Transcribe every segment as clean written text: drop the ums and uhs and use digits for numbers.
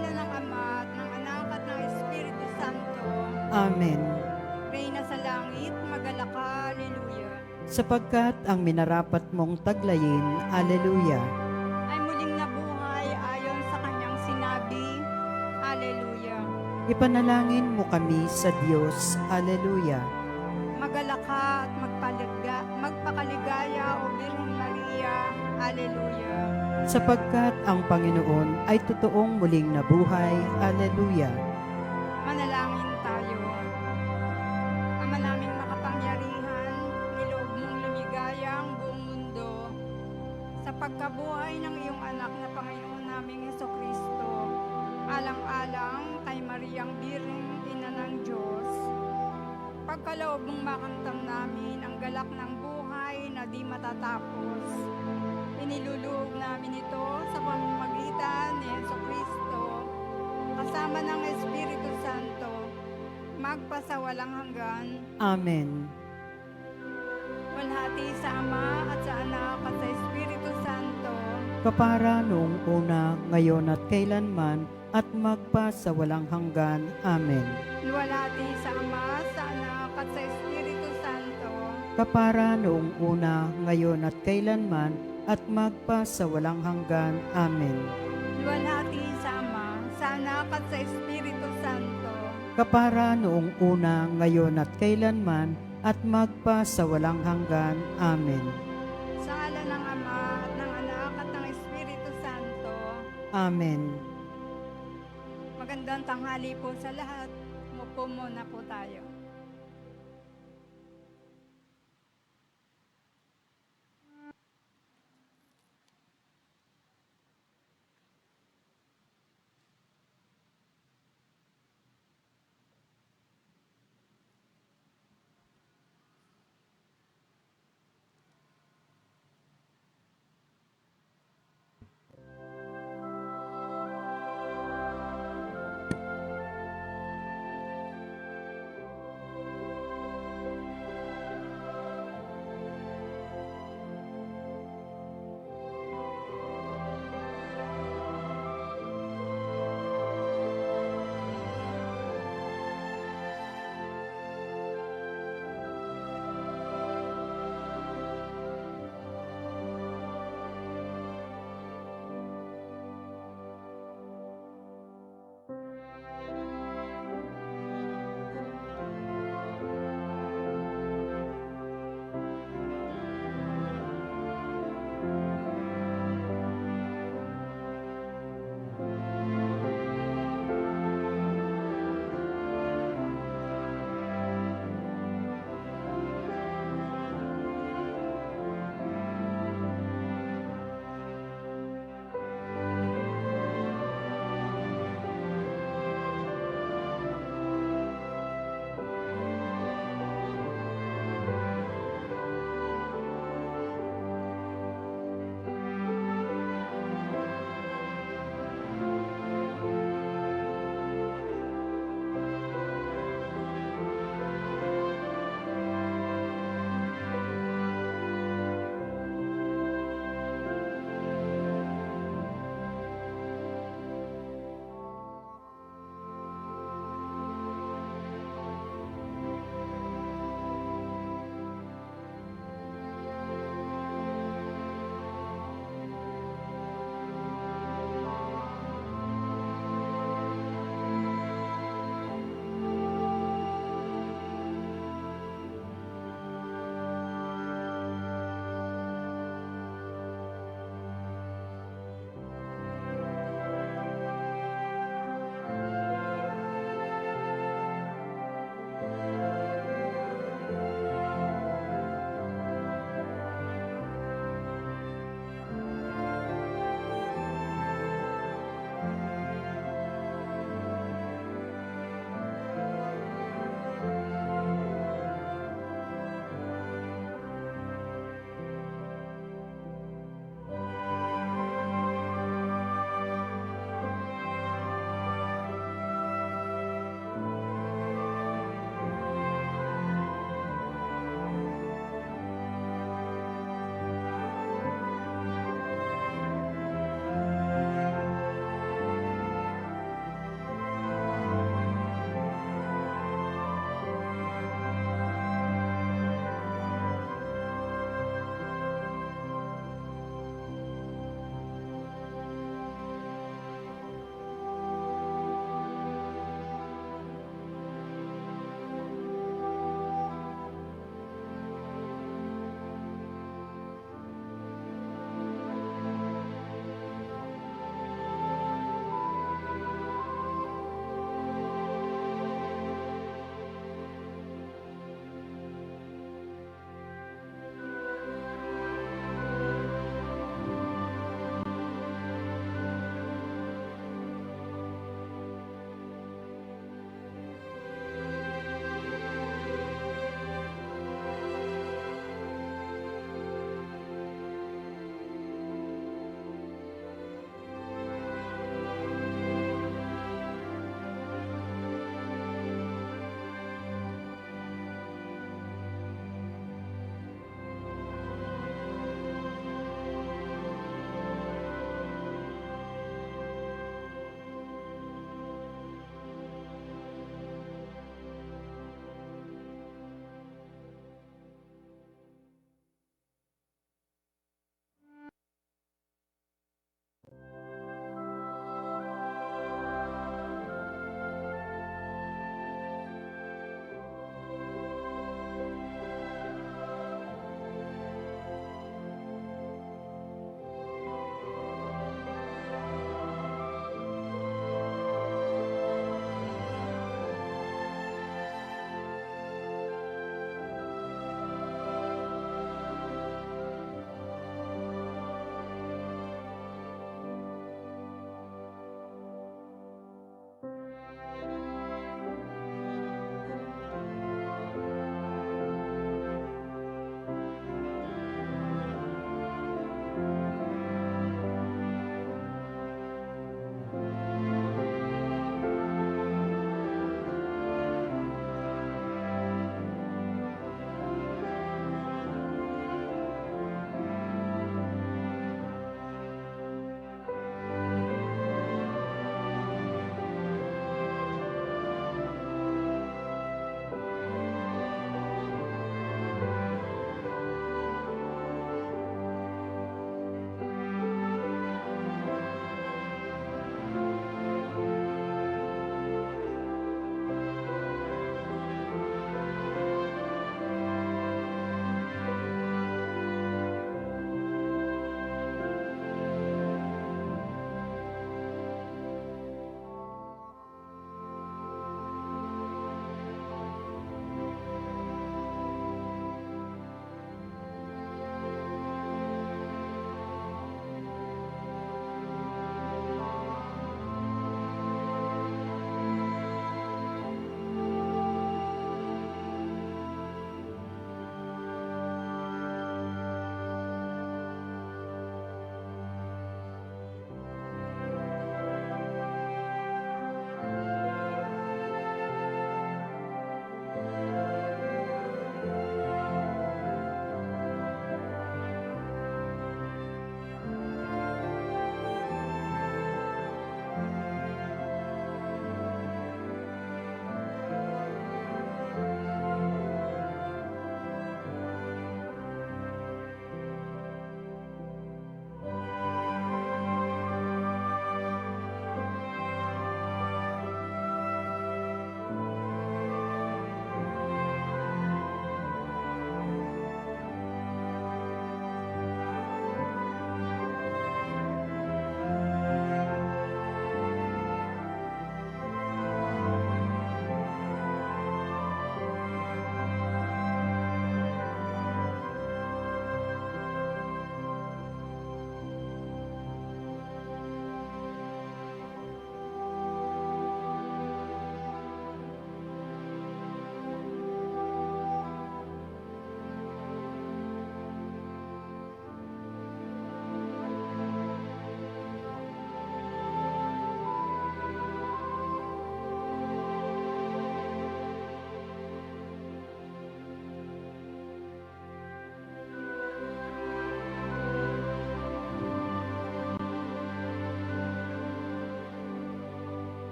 ngalan ng Ama at ng Anak at ng Espiritu Santo. Amen. Reyna sa langit, magalak ka, Alleluia. Sapagkat ang minarapat mong taglayin, Alleluia. Ay muling nabuhay ayon sa kanyang sinabi, Alleluia. Ipanalangin mo kami sa Diyos, Alleluia. Magalak ka at magpakaligaya, O Birhen Maria, Alleluia. Sapagkat ang Panginoon ay totoong muling nabuhay, Alleluia. Manalangin tayo. Ama naming makapangyarihan, niloob mong lumigaya ang buong mundo sa pagkabuhay ng iyong anak na Panginoon naming Hesukristo, alang-alang kay Mariang Birheng, Ina ng Diyos. Pagkaloob mong makamtam namin ang galak ng buhay na di matatapos. Iniluluhog namin ito sa pamamagitan ni Hesukristo, kasama ng Espiritu Santo, magpasawalang hanggan. Amen. Walhati sa Ama at sa Anak at sa Espiritu Santo, Kapara noong una, ngayon at kailanman, at magpasawalang hanggan. Amen. luwalhati sa Ama, sa Anak at sa Espiritu Santo, Kapara noong una, ngayon at kailanman, at magpasawalang hanggan. Amen. luwalhati sa Ama, sa Anak at sa Espiritu Santo, Kapara noong una, ngayon at kailanman, at magpasawalang hanggan. Amen. sa ngalan ng Ama at ng Anak at ng Espiritu Santo. Amen. Magandang tanghali po sa lahat. Umupo muna po tayo.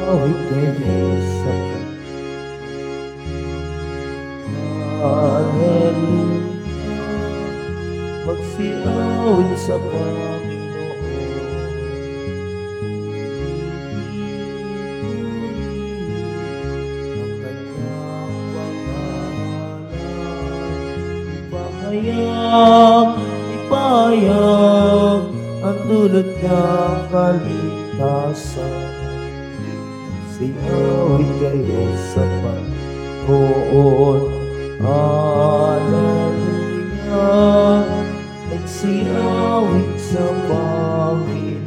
awit kayo sa Hallelujah, magsiawit sa Panginoon. Ang kanyang pangalan, ipahayag ang dulot ng kaligtasan. Siawit kayo sa Panginoon. Hallelujah, magsiawit sa Panginoon.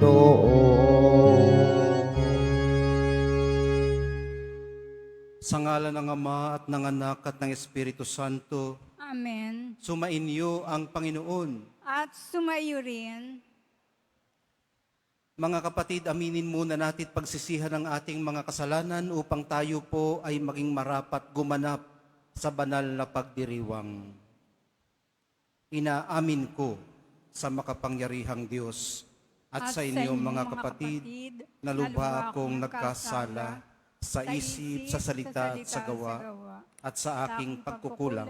Sa ngalan ng Ama at ng Anak at ng Espiritu Santo, Amen. sumainyo ang Panginoon. At sumaiyo rin. Mga kapatid, aminin muna natin pagsisihan ng ating mga kasalanan upang tayo po ay maging marapat gumanap sa banal na pagdiriwang. Inaamin ko sa makapangyarihang Diyos at sa inyo mga kapatid, na lubha akong nagkasala sa isip, sa salita at sa gawa, at sa aking pagkukulang.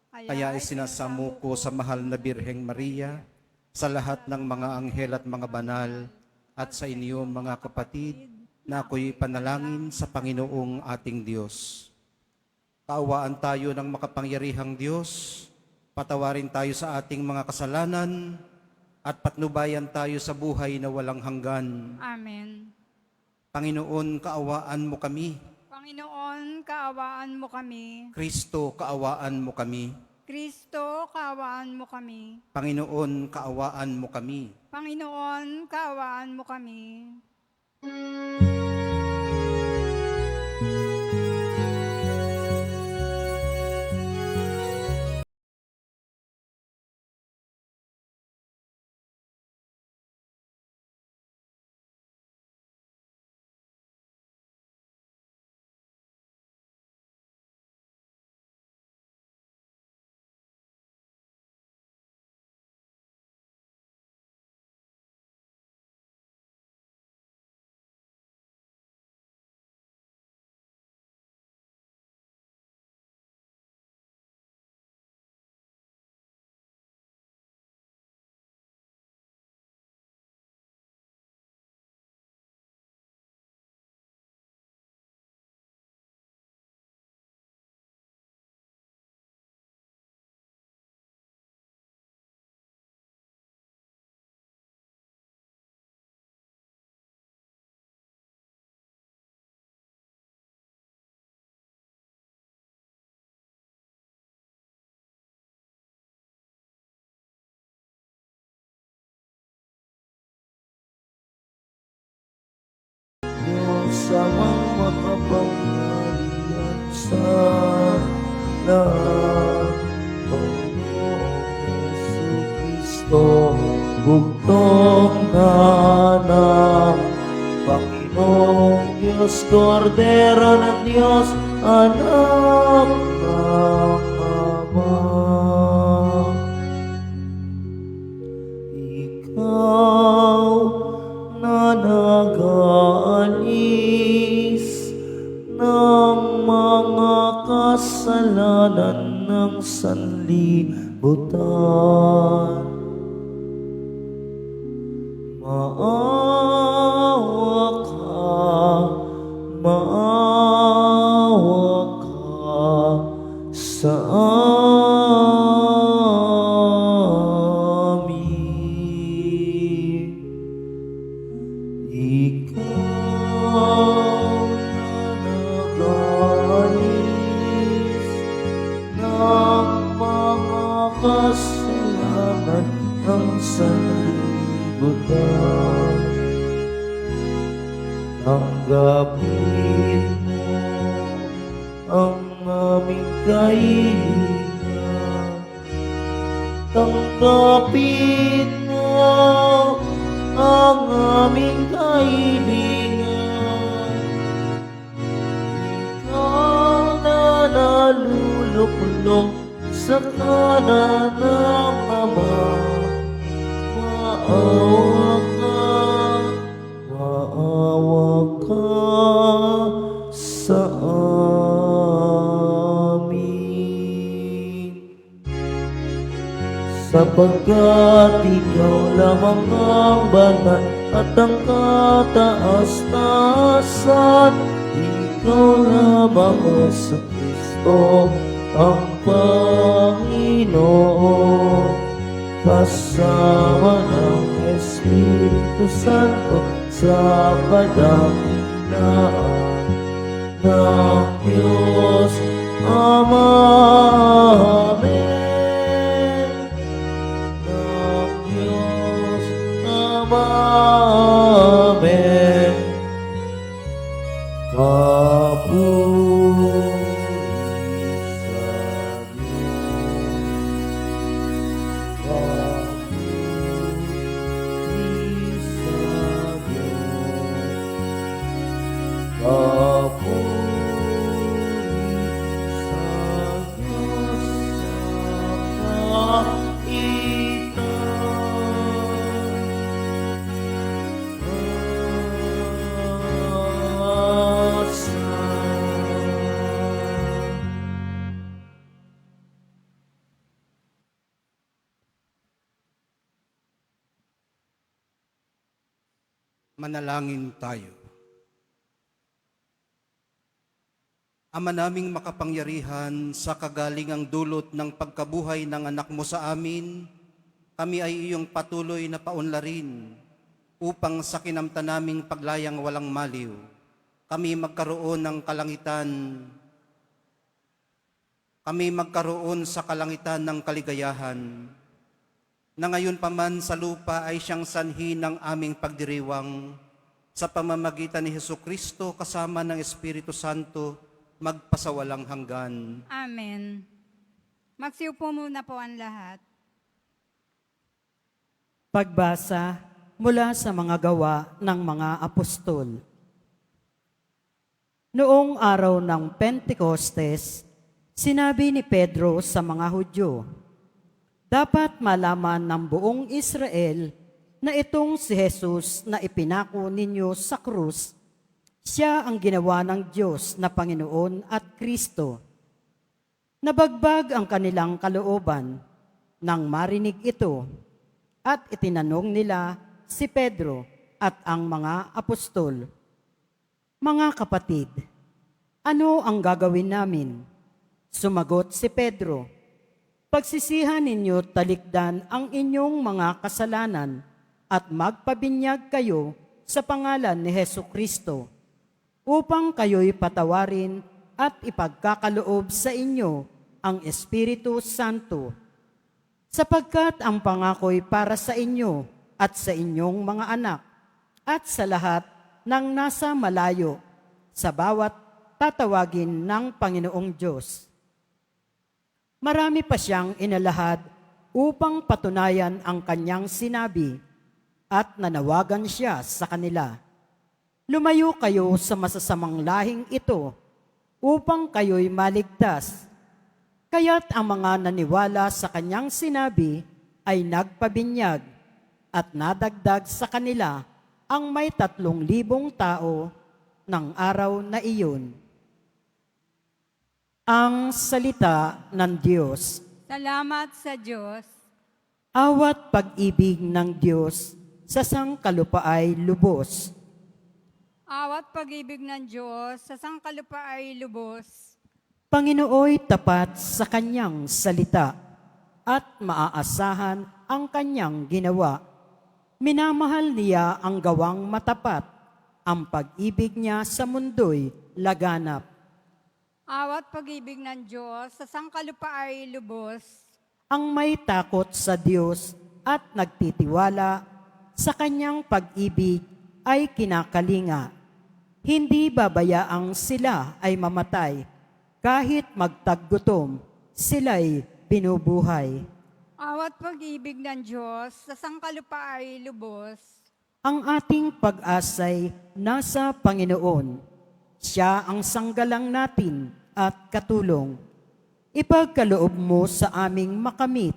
Kaya isinasamo ko sa mahal na Birheng Maria, sa lahat ng mga anghel at mga banal, at sa inyo mga kapatid, na ako'y panalangin sa Panginoong ating Diyos. Kaawaan tayo ng makapangyarihang Diyos, patawarin tayo sa ating mga kasalanan, at patnubayan tayo sa buhay na walang hanggan. Amen. Panginoon, kaawaan mo kami. Panginoon, kaawaan mo kami. Kristo, kaawaan mo kami. Kristo, kaawaan mo kami. Panginoon, kaawaan mo kami. Panginoon, kaawaan mo kami. Diyos amang makapangyarihan sa lahat, Panginoong Jesucristo, bugtong na anak, Panginoong Diyos, Kordero ng Diyos, anak ng Ama. Ikaw na nag-aalis ng mga kasalanan ng sanlibutan. Maawa ka sa amin. Ikaw na nag-aalis ng mga kasalanan ng sanlibutan. Tanggapin mo ang aming kahilingan. Tanggapin mo ang aming kahilingan. Ikaw na naluluklok sa kanan ng Ama, maawa ka, maawa ka sapagkat ikaw lamang ang banal at ang kataas-taasan. Ikaw lamang o sa Kristo ang Panginoon, kasama ng Espiritu Santo sa kadakilaan ng Diyos Ama. Amen. Ng Diyos Ama. Amen. Papuri sa Diyos. Papuri sa Diyos. Papuri sa Diyos sa Manalangin tayo. Ama naming makapangyarihan, sa kagalingang dulot ng pagkabuhay ng anak mo sa amin, kami ay iyong patuloy na paunlarin upang sa kinamta naming paglayang walang maliw, kami magkaroon sa kalangitan ng kaligayahan, na ngayon pa man sa lupa ay siyang sanhi ng aming pagdiriwang sa pamamagitan ni Hesukristo kasama ng Espiritu Santo magpasawalang hanggan. Amen. Magsiupo muna po ang lahat. Pagbasa mula sa mga gawa ng mga apostol. Noong araw ng Pentecostes, sinabi ni Pedro sa mga Hudyo, dapat malaman ng buong Israel na itong si Jesus na ipinako ninyo sa krus, siya ang ginawa ng Diyos na Panginoon at Kristo. Nabagbag ang kanilang kalooban nang marinig ito, at itinanong nila si Pedro at ang mga apostol, mga kapatid, ano ang gagawin namin? Sumagot si Pedro, pagsisihan ninyo talikdan ang inyong mga kasalanan at magpabinyag kayo sa pangalan ni Hesukristo upang kayo'y patawarin at ipagkakaloob sa inyo ang Espiritu Santo. Sapagkat ang pangako'y para sa inyo at sa inyong mga anak at sa lahat ng nasa malayo, sa bawat tatawagin ng Panginoong Diyos. Marami pa siyang inalahad upang patunayan ang kanyang sinabi at nanawagan siya sa kanila. Lumayo kayo sa masasamang lahing ito upang kayo'y maligtas. Kaya't ang mga naniwala sa kanyang sinabi ay nagpabinyag at nadagdag sa kanila ang may 3,000 tao ng araw na iyon. Ang salita ng Diyos. Salamat sa Diyos. Awat pag-ibig ng Diyos sa sangkalupa ay lubos. Awat pag-ibig ng Diyos sa sangkalupa ay lubos. Panginooy tapat sa kanyang salita at maaasahan ang kanyang ginawa. Minamahal niya ang gawang matapat. Ang pag-ibig niya sa mundo'y laganap. Awat pag-ibig ng Diyos sa sangkalupa ay lubos. Ang may takot sa Diyos at nagtitiwala sa kanyang pag-ibig ay kinakalinga. Hindi babayaang sila ay mamatay, kahit magtaggutom, sila'y binubuhay. Awat pag-ibig ng Diyos sa sangkalupa ay lubos. Ang ating pag-asay nasa Panginoon. Siya ang sanggalang natin at katulong. Ipagkaloob mo sa aming makamit,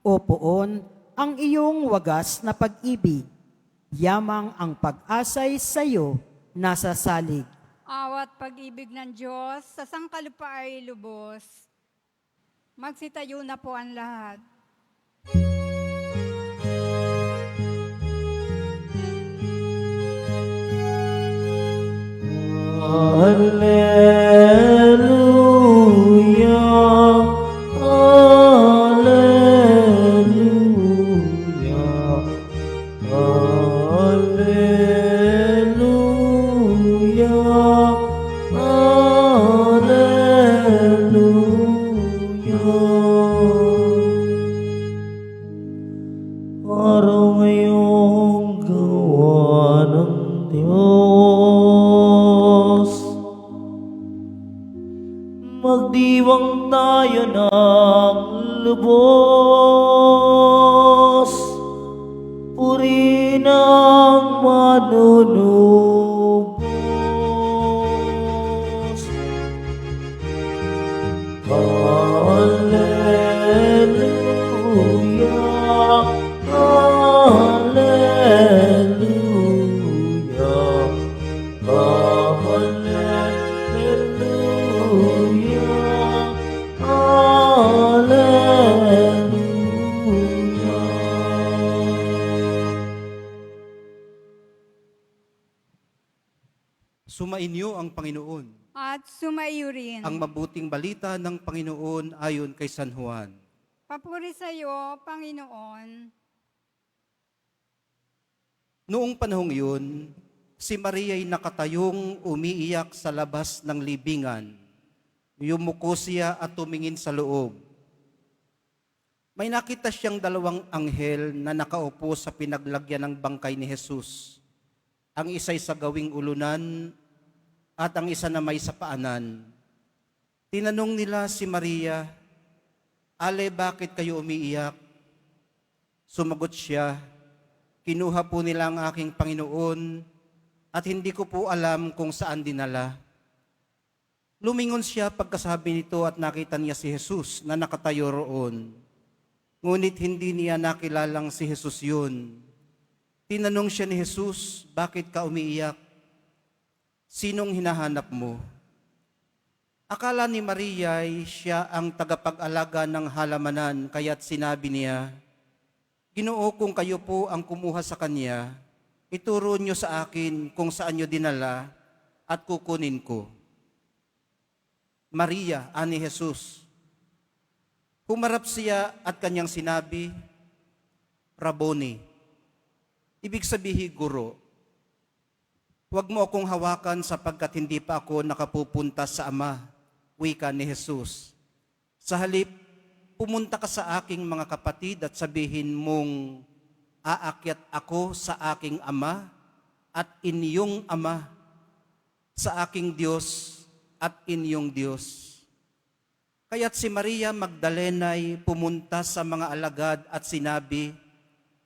O Poon, ang iyong wagas na pag-ibig. Yamang ang pag-asay sa iyo nasa salig. Awat pag-ibig ng Diyos sa sangkalupa ay lubos. Magsitayo na po ang lahat. Araw ngayong gawa ng Diyos, magdiwang tayo ng lubos, puri ng manunubos. Hallelujah, hallelujah, hallelujah, hallelujah. Sumainyo ang Panginoon. At sumaiyo rin. Ang mabuting balita ng Panginoon ayon kay San Juan. Papuri sa iyo, Panginoon. Noong panahong iyon, si Maria ay nakatayong umiiyak sa labas ng libingan. Yumuko siya at tumingin sa loob. May nakita siyang dalawang anghel na nakaupo sa pinaglagyan ng bangkay ni Jesus. Ang isa'y sa gawing ulunan at ang isa na may sa paanan. Tinanong nila si Maria, "Ale, bakit kayo umiiyak?" Sumagot siya, "Kinuha po nila ang aking Panginoon at hindi ko po alam kung saan dinala." Lumingon siya pagkasabi nito at nakita niya si Jesus na nakatayo roon. Ngunit hindi niya nakilalang si Jesus yun. Tinanong siya ni Jesus, "Bakit ka umiiyak? Sinong hinahanap mo?" Akala ni Maria ay siya ang tagapag-alaga ng halamanan, kaya't sinabi niya, "Ginoo, kung kayo po ang kumuha sa kanya, ituro niyo sa akin kung saan niyo dinala at kukunin ko." "Maria," ani Jesus. Humarap siya at kanyang sinabi, "Rabboni," ibig sabihin guro. "Huwag mo akong hawakan sapagkat hindi pa ako nakapupunta sa Ama," wika ni Jesus. "Sa halip, pumunta ka sa aking mga kapatid at sabihin mong, aakyat ako sa aking Ama at inyong Ama, sa aking Diyos at inyong Diyos." Kaya't si Maria Magdalena'y pumunta sa mga alagad at sinabi,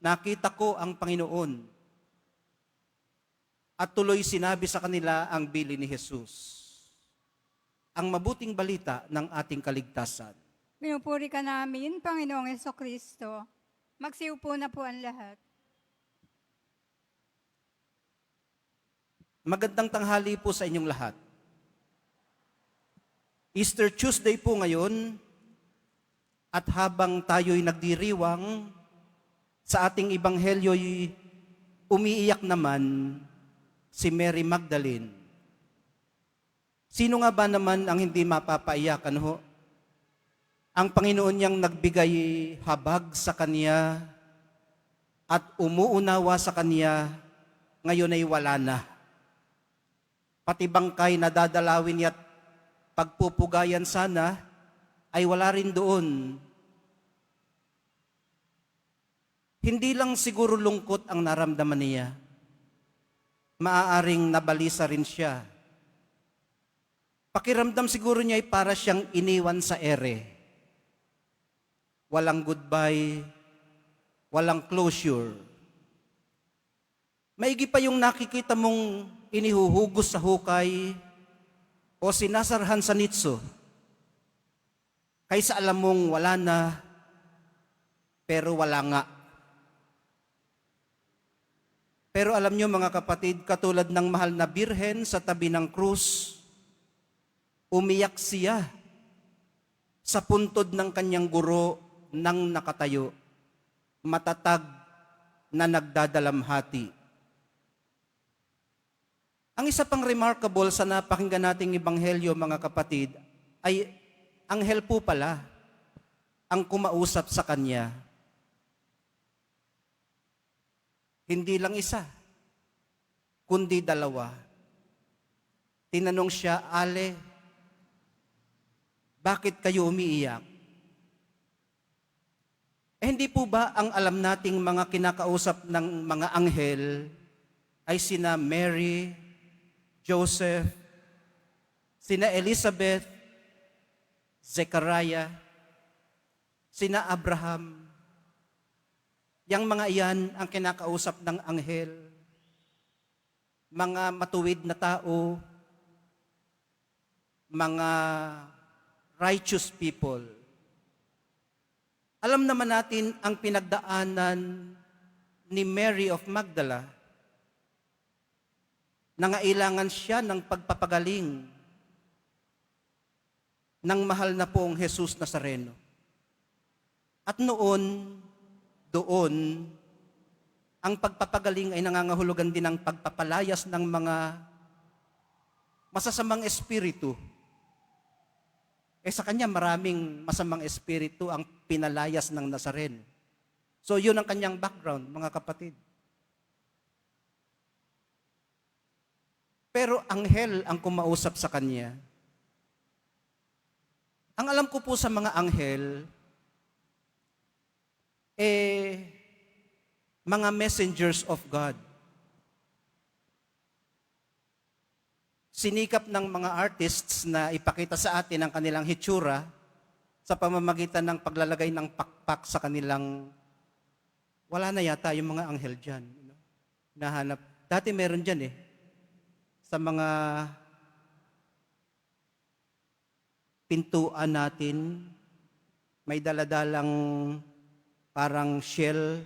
"Nakita ko ang Panginoon." At tuloy sinabi sa kanila ang bili ni Jesus. Ang mabuting balita ng ating kaligtasan. Pinupuri ka namin, Panginoong Jesucristo. Magsiupo na po ang lahat. Magandang tanghali po sa inyong lahat. Easter Tuesday po ngayon, at habang tayo'y nagdiriwang, sa ating ebanghelyo'y umiiyak naman si Mary Magdalene. Sino nga ba naman ang hindi mapapaiyakan ho? Ang Panginoon niyang nagbigay habag sa kanya at umuunawa sa kanya, ngayon ay wala na. Pati bangkay na dadalawin niya at pagpupugayan sana, ay wala rin doon. Hindi lang siguro lungkot ang naramdaman niya. Maaaring nabalisa rin siya. Pakiramdam siguro niya ay para siyang iniwan sa ere. Walang goodbye, walang closure. Maigi pa yung nakikita mong inihuhugos sa hukay o sinasarhan sa nitso. Kaysa alam mong wala na, pero wala nga. Pero alam nyo mga kapatid, katulad ng mahal na birhen sa tabi ng krus, umiyak siya sa puntod ng kanyang guro nang nakatayo, matatag na nagdadalamhati. Ang isa pang remarkable sa napakinggan nating ebanghelyo, mga kapatid, ay anghel po pala ang kumausap sa kanya. Hindi lang isa, kundi dalawa. Tinanong siya, Ale, bakit kayo umiiyak? Hindi po ba ang alam nating mga kinakausap ng mga anghel ay sina Mary, Joseph, sina Elizabeth, Zechariah, sina Abraham? Yang mga iyan ang kinakausap ng anghel. Mga matuwid na tao, mga righteous people. Alam naman natin ang pinagdaanan ni Mary of Magdala. Nangailangan siya ng pagpapagaling ng mahal na pong Jesus Nazareno. At doon, ang pagpapagaling ay nangangahulugan din ng pagpapalayas ng mga masasamang espiritu. Sa kanya maraming masamang espiritu ang pinalayas ng Nazareno. So yun ang kanyang background, mga kapatid. Pero anghel ang kumausap sa kanya. Ang alam ko po sa mga anghel, mga messengers of God. Sinikap ng mga artists na ipakita sa atin ang kanilang hitsura sa pamamagitan ng paglalagay ng pakpak sa kanilang, wala na yata yung mga anghel dyan. Nahanap. Dati meron dyan sa mga pintuan natin, may daladalang parang shell,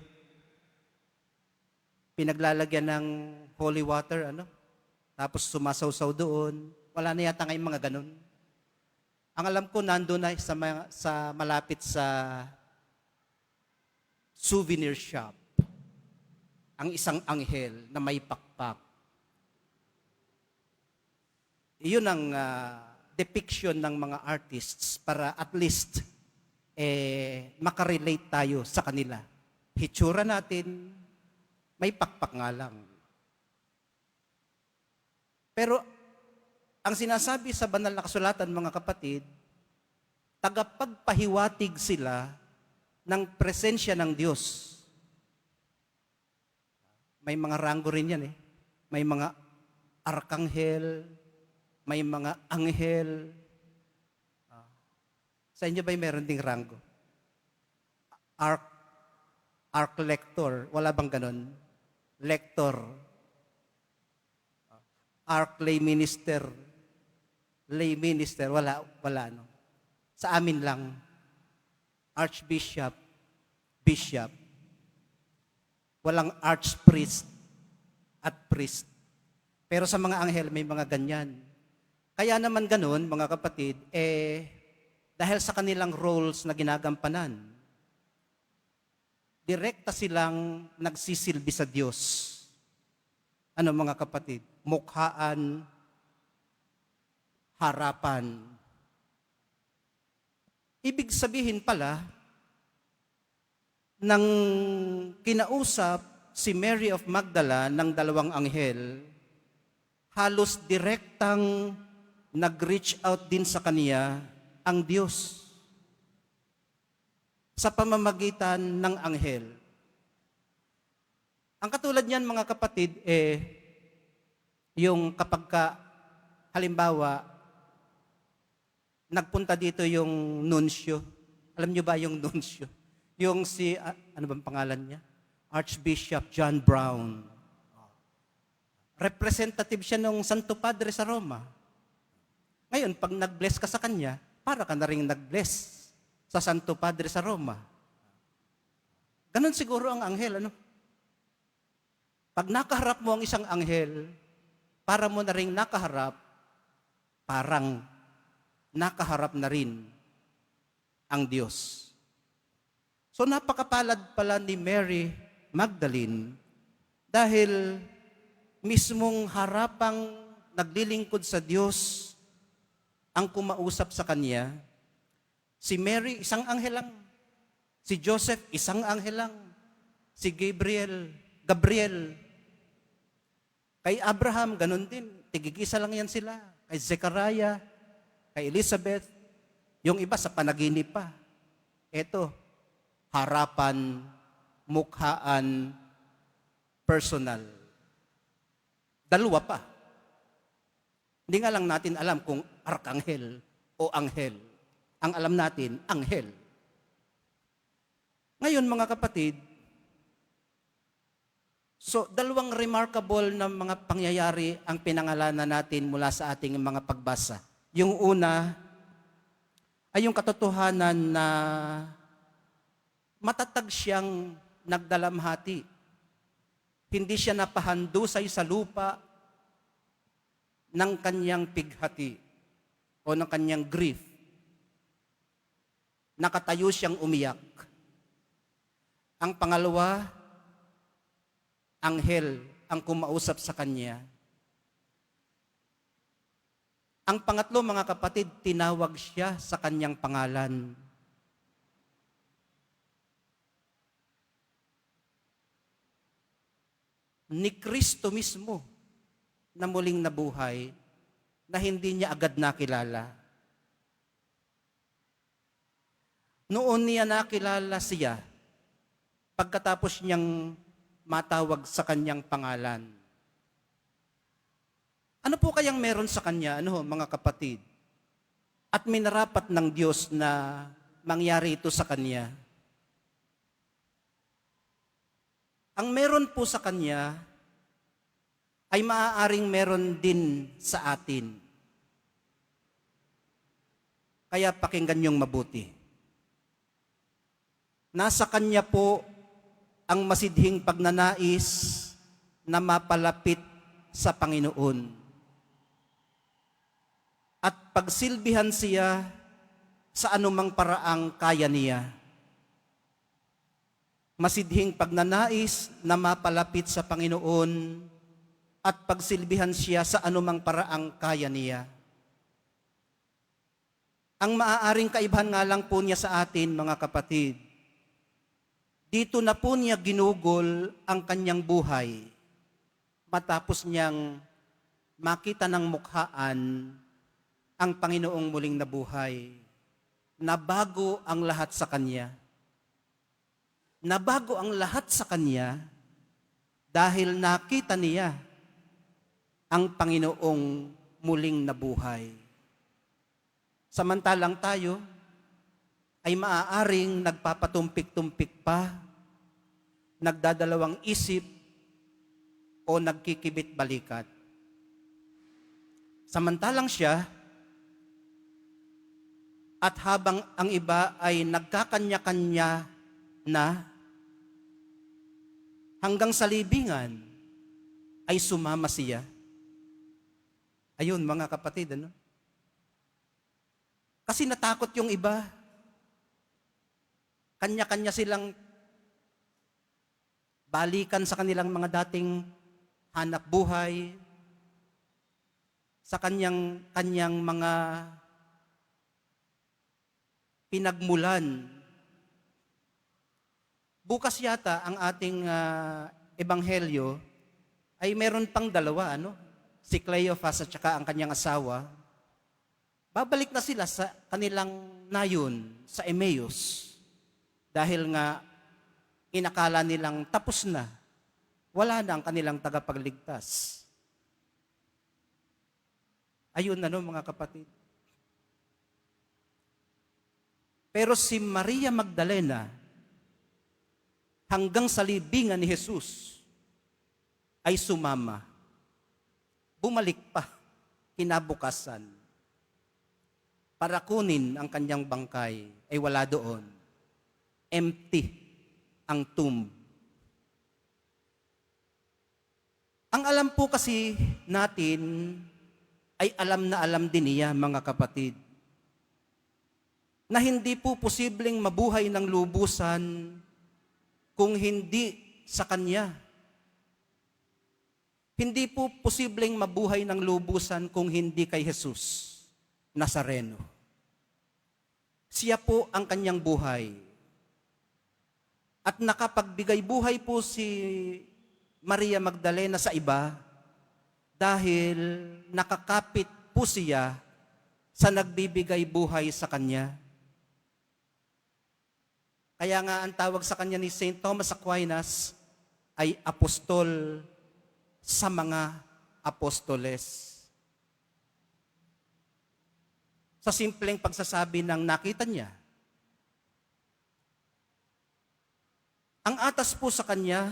pinaglalagyan ng holy water, tapos sumasawsaw doon. Wala na yata ngayong mga ganun. Ang alam ko, nandun na sa malapit sa souvenir shop, ang isang anghel na may pakpak. Iyon ang depiction ng mga artists para at least makarelate tayo sa kanila. Hitsura natin, may pakpak nga lang. Pero ang sinasabi sa banal na kasulatan, mga kapatid, tagapagpahiwatig sila ng presensya ng Diyos. May mga ranggo rin yan May mga arkanghel, may mga anghel. Sa inyo ba'y meron ding ranggo? Ark lector, wala bang ganon? Lector. Ark lay minister, wala Sa amin lang, archbishop, bishop. Walang archpriest at priest. Pero sa mga anghel, may mga ganyan. Kaya naman ganun, mga kapatid, dahil sa kanilang roles na ginagampanan, direkta silang nagsisilbi sa Diyos. Mga kapatid? Mukhaan, harapan. Ibig sabihin pala, nang kinausap si Mary of Magdala ng dalawang anghel, halos direktang nag-reach out din sa kanya ang Diyos sa pamamagitan ng anghel. Ang katulad niyan, mga kapatid, yung kapag halimbawa, nagpunta dito yung nunsyo. Alam niyo ba yung nunsyo? Yung ano bang pangalan niya? Archbishop John Brown. Representative siya ng Santo Padre sa Roma. Ngayon, pag nag-bless ka sa kanya, para ka na rin nag-bless sa Santo Padre sa Roma. Ganon siguro ang anghel, Pag nakaharap mo ang isang anghel, para mo na rin nakaharap, parang nakaharap na rin ang Diyos. So napakapalad pala ni Mary Magdalene dahil mismong harapang naglilingkod sa Diyos ang kumausap sa kanya. Si Mary, isang anghel lang. Si Joseph, isang anghel lang. Si Gabriel. Kay Abraham, ganun din. Tigigisa lang yan sila. Kay Zechariah, kay Elizabeth. Yung iba sa panaginip pa. Eto, harapan, mukhaan, personal. Dalawa pa. Hindi nga lang natin alam kung arkanghel o anghel. Ang alam natin, anghel. Ngayon mga kapatid, so dalawang remarkable na mga pangyayari ang pinangalanan natin mula sa ating mga pagbasa. Yung una ay yung katotohanan na matatag siyang nagdalamhati. Hindi siya napahandusay sa lupa ng kanyang pighati o ng kanyang grief. Nakatayo siyang umiyak. Ang pangalawa, anghel ang kumausap sa kanya. Ang pangatlo, mga kapatid, tinawag siya sa kanyang pangalan. Ni Kristo mismo na muling nabuhay na hindi niya agad nakilala. Noon niya nakilala siya pagkatapos niyang matawag sa kanyang pangalan. Ano po kayang meron sa kanya, mga kapatid? At minarapat ng Diyos na mangyari ito sa kanya. Ang meron po sa kanya ay maaaring meron din sa atin. Kaya pakinggan niyong mabuti. Nasa kanya po ang masidhing pagnanais na mapalapit sa Panginoon. At pagsilbihan siya sa anumang paraang kaya niya. Masidhing pagnanais na mapalapit sa Panginoon at pagsilbihan siya sa anumang paraang kaya niya. Ang maaaring kaibahan nga lang po niya sa atin, mga kapatid, dito na po niya ginugol ang kanyang buhay matapos niyang makita ng mukhaan ang Panginoong muling nabuhay. Nabago ang lahat sa kanya. Nabago ang lahat sa kanya dahil nakita niya ang Panginoong muling nabuhay. Samantalang tayo ay maaaring nagpapatumpik-tumpik pa, nagdadalawang isip, o nagkikibit balikat. Samantalang siya, at habang ang iba ay nagkakanya-kanya na, hanggang sa libingan ay sumama siya. Ayun, mga kapatid, Kasi natakot yung iba. Kanya-kanya silang balikan sa kanilang mga dating hanap buhay, sa kanyang mga pinagmulan. Bukas yata ang ating ebanghelyo ay meron pang dalawa, si Cleophas at saka ang kanyang asawa. Babalik na sila sa kanilang nayon sa Emmaus dahil nga inakala nilang tapos na. Wala na ang kanilang tagapagligtas. Ayun mga kapatid. Pero si Maria Magdalena, hanggang sa libingan ni Jesus, ay sumama. Bumalik pa, kinabukasan, para kunin ang kanyang bangkay, ay wala doon. Empty ang tomb. Ang alam po kasi natin, ay alam na alam din niya, mga kapatid, na hindi po posibleng mabuhay ng lubusan kung hindi sa Kanya. Hindi po posibleng mabuhay ng lubusan kung hindi kay Jesus Nazareno. Siya po ang kanyang buhay. At nakapagbigay buhay po si Maria Magdalena sa iba dahil nakakapit po siya sa nagbibigay buhay sa kanya. Kaya nga ang tawag sa kanya ni St. Thomas Aquinas ay apostol sa mga apostoles. Sa simpleng pagsasabi ng nakita niya, ang atas po sa kanya,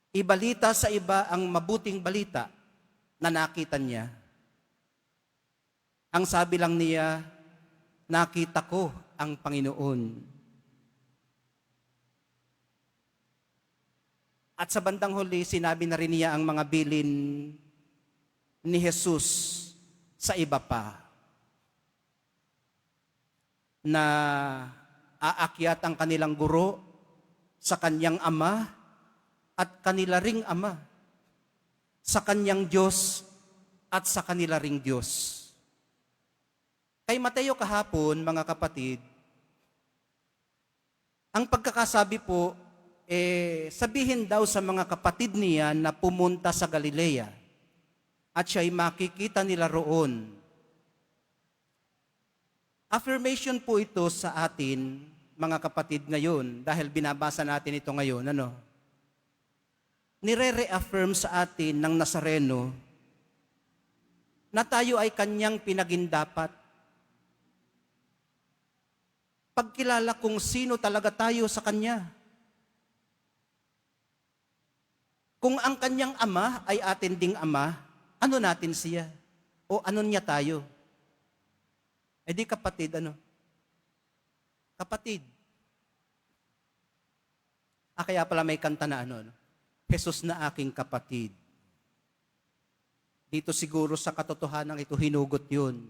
ibalita sa iba ang mabuting balita na nakita niya. Ang sabi lang niya, nakita ko ang Panginoon. At sa bandang huli, sinabi na rin niya ang mga bilin ni Jesus sa iba pa. Na aakyat ang kanilang guro sa kanyang ama at kanila ring ama, sa kanyang Diyos at sa kanila ring Diyos. Kay Mateo kahapon, mga kapatid, ang pagkakasabi po, sabihin daw sa mga kapatid niya na pumunta sa Galilea at siya'y makikita nila roon. Affirmation po ito sa atin, mga kapatid, ngayon, dahil binabasa natin ito ngayon, nire-reaffirm sa atin ng Nazareno na tayo ay kanyang pinagindapat. Pagkilala kung sino talaga tayo sa kanya. Kung ang kanyang ama ay atin ding ama, ano natin siya? O ano niya tayo? Di kapatid, Kapatid. Kaya pala may kanta na Jesus na aking kapatid. Dito siguro sa katotohanan ito hinugot yun.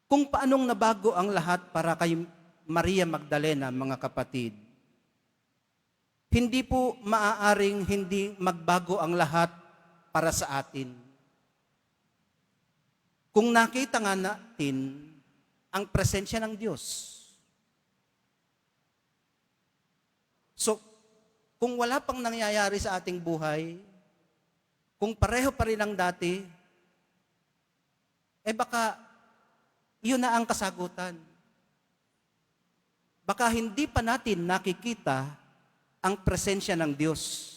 Kung paanong nabago ang lahat para kay Maria Magdalena, mga kapatid, hindi po maaaring hindi magbago ang lahat para sa atin. Kung nakita nga natin ang presensya ng Diyos. So, kung wala pang nangyayari sa ating buhay, kung pareho pa rin ang dati, baka yun na ang kasagutan. Baka hindi pa natin nakikita ang presensya ng Diyos.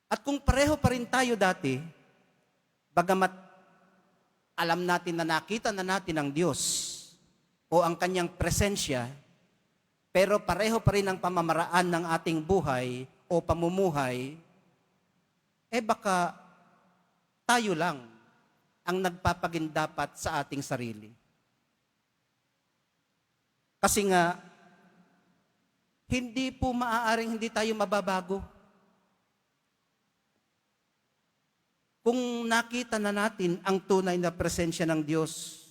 At kung pareho pa rin tayo dati, bagamat alam natin na nakita na natin ang Diyos o ang kanyang presensya, pero pareho pa rin ang pamamaraan ng ating buhay o pamumuhay, baka tayo lang ang nagpapagindapat sa ating sarili. Kasi nga, hindi po maaaring hindi tayo mababago. Kung nakita na natin ang tunay na presensya ng Diyos,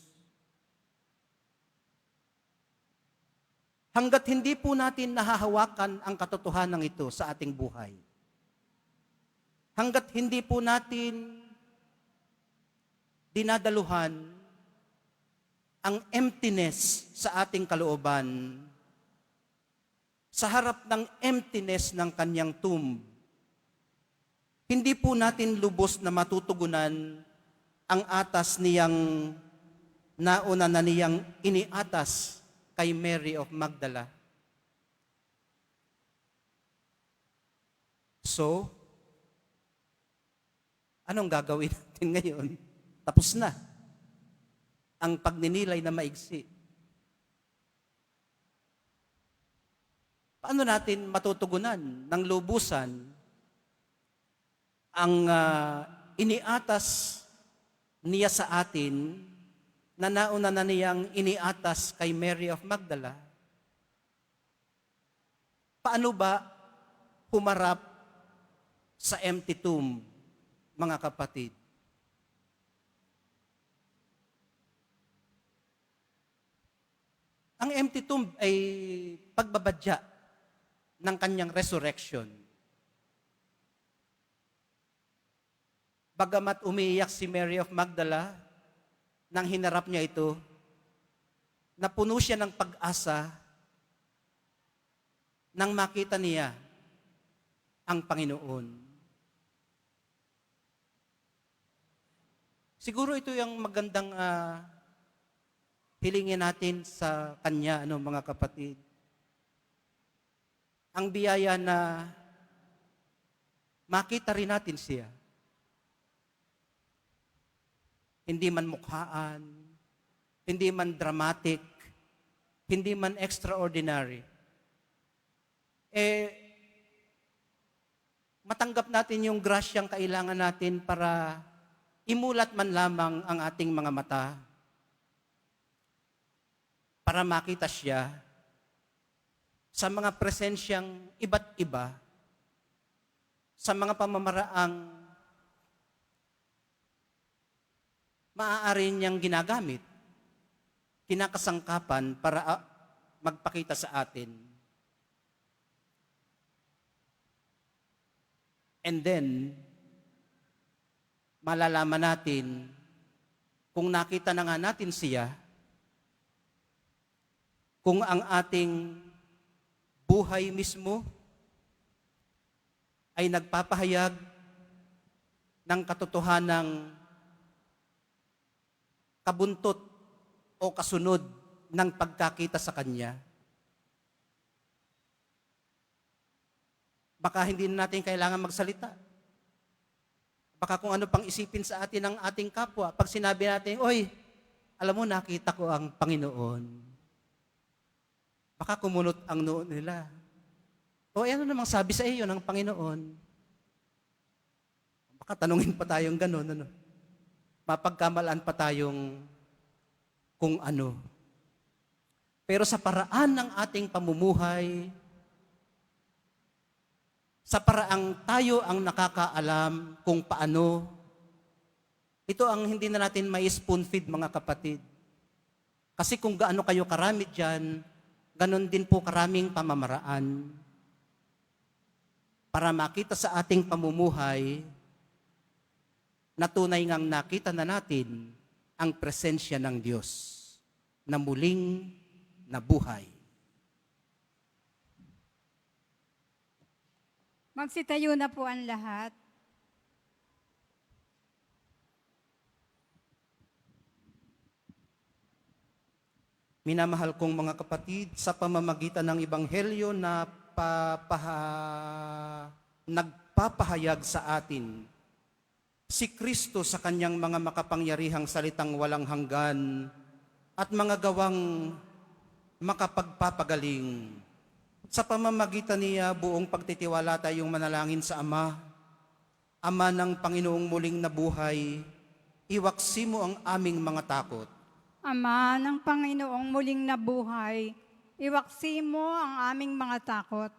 hanggat hindi po natin nahahawakan ang katotohanan ito sa ating buhay, hanggat hindi po natin dinadaluhan ang emptiness sa ating kalooban, sa harap ng emptiness ng kanyang tomb, hindi po natin lubos na matutugunan ang atas niyang nauna na niyang iniatas kay Mary of Magdala. So, anong gagawin natin ngayon? Tapos na ang pagninilay na maigsi. Paano natin matutugunan ng lubusan ang iniatas niya sa atin na nauna na niyang iniatas kay Mary of Magdala? Paano ba humarap sa empty tomb, mga kapatid? Ang Ang empty tomb ay pagbabadya ng kanyang resurrection. Bagamat umiiyak si Mary of Magdala nang hinarap niya ito, napuno siya ng pag-asa nang makita niya ang Panginoon. Siguro ito yung magandang hilingin natin sa Kanya, mga kapatid. Ang biyaya na makita rin natin siya. Hindi man mukhaan, hindi man dramatic, hindi man extraordinary. Matanggap natin yung grasyang kailangan natin para imulat man lamang ang ating mga mata para makita siya sa mga presensyang iba't iba, sa mga pamamaraang maaari niyang ginagamit, kinakasangkapan para magpakita sa atin. And then, malalaman natin kung nakita na nga natin siya, kung ang ating buhay mismo ay nagpapahayag ng katotohanang kabuntot o kasunod ng pagkakita sa Kanya. Baka hindi natin kailangan magsalita. Baka kung ano pang isipin sa atin ng ating kapwa, pag sinabi natin, "Oy, alam mo, nakita ko ang Panginoon." Baka kumunot ang noo nila. O ano namang sabi sa iyo ng Panginoon? Baka tanungin pa tayong gano'n, mapagkamalaan pa tayong kung ano. Pero sa paraan ng ating pamumuhay, sa paraang tayo ang nakakaalam kung paano, ito ang hindi na natin may spoon feed, mga kapatid. Kasi kung gaano kayo karami dyan, ganon din po karaming pamamaraan para makita sa ating pamumuhay na tunay ngang nakita na natin ang presensya ng Diyos na muling nabuhay. Magsitayo na po ang lahat. Minamahal kong mga kapatid, sa pamamagitan ng Ebanghelyo na nagpapahayag sa atin, si Kristo sa kanyang mga makapangyarihang salitang walang hanggan at mga gawang makapagpapagaling. Sa pamamagitan niya, buong pagtitiwala tayong manalangin sa Ama. Ama ng Panginoong muling nabuhay, iwaksi mo ang aming mga takot. Ama ng Panginoong muling nabuhay, iwaksi mo ang aming mga takot.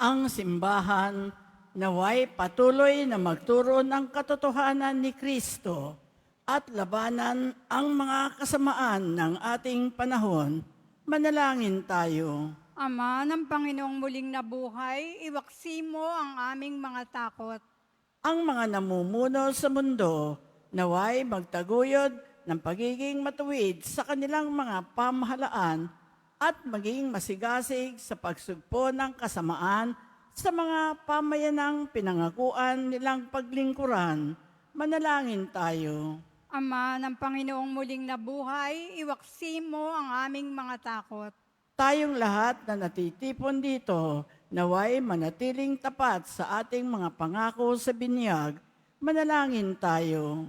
Ang simbahan naway patuloy na magturo ng katotohanan ni Kristo at labanan ang mga kasamaan ng ating panahon. Manalangin tayo. Ama ng Panginoong muling nabuhay, iwaksi mo ang aming mga takot. Ang mga namumuno sa mundo naway magtaguyod ng pagiging matuwid sa kanilang mga pamahalaan at maging masigasig sa pagsugpo ng kasamaan sa mga pamayanang pinangakuan nilang paglingkuran. Manalangin tayo. Ama ng Panginoong muling nabuhay, iwaksi mo ang aming mga takot. Tayong lahat na natitipon dito, naway manatiling tapat sa ating mga pangako sa binyag. Manalangin tayo.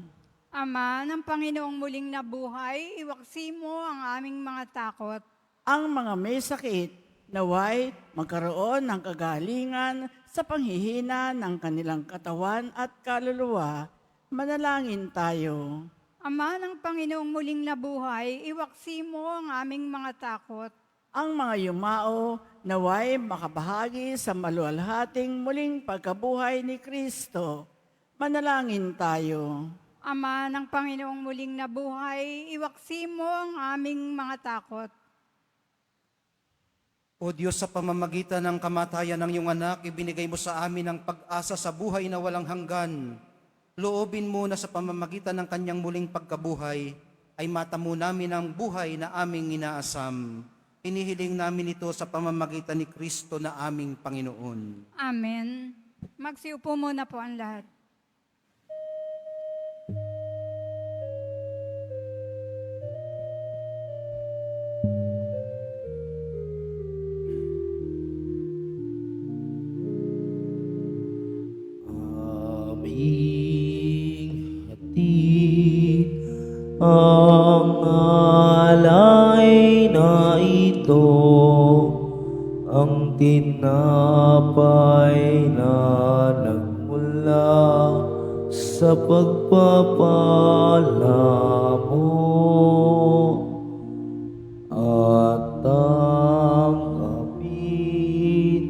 Ama ng Panginoong muling nabuhay, iwaksi mo ang aming mga takot. Ang mga may sakit, naway magkaroon ng kagalingan sa panghihina ng kanilang katawan at kaluluwa. Manalangin tayo. Ama ng Panginoong muling nabuhay, iwaksi mo ang aming mga takot. Ang mga yumao, naway makabahagi sa maluwalhating muling pagkabuhay ni Kristo. Manalangin tayo. Ama ng Panginoong muling nabuhay, iwaksi mo ang aming mga takot. O Diyos, sa pamamagitan ng kamatayan ng iyong anak, ibinigay mo sa amin ang pag-asa sa buhay na walang hanggan. Loobin mo na sa pamamagitan ng kanyang muling pagkabuhay, ay matamo namin ang buhay na aming inaasam. Inihiling namin ito sa pamamagitan ni Kristo na aming Panginoon. Amen. Magsiupo muna po ang lahat. Aming hatid ang alay na ito, ang tinapay na nagmula sa pagpapala mo, at ang kapit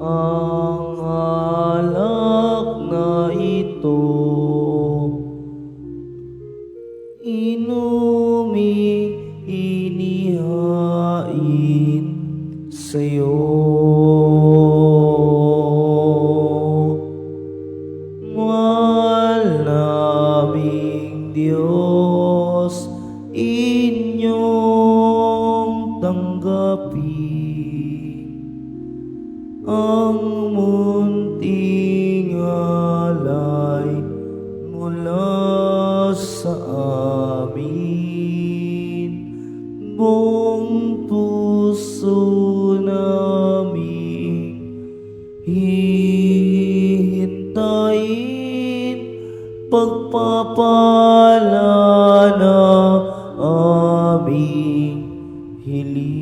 ang alak na ito, inuming inihain sa'yo. Mahal naming Diyos, inyong tanggapin ang munting alay mula sa amin. Buong puso namin hihintayin pagpapala na aming hiling.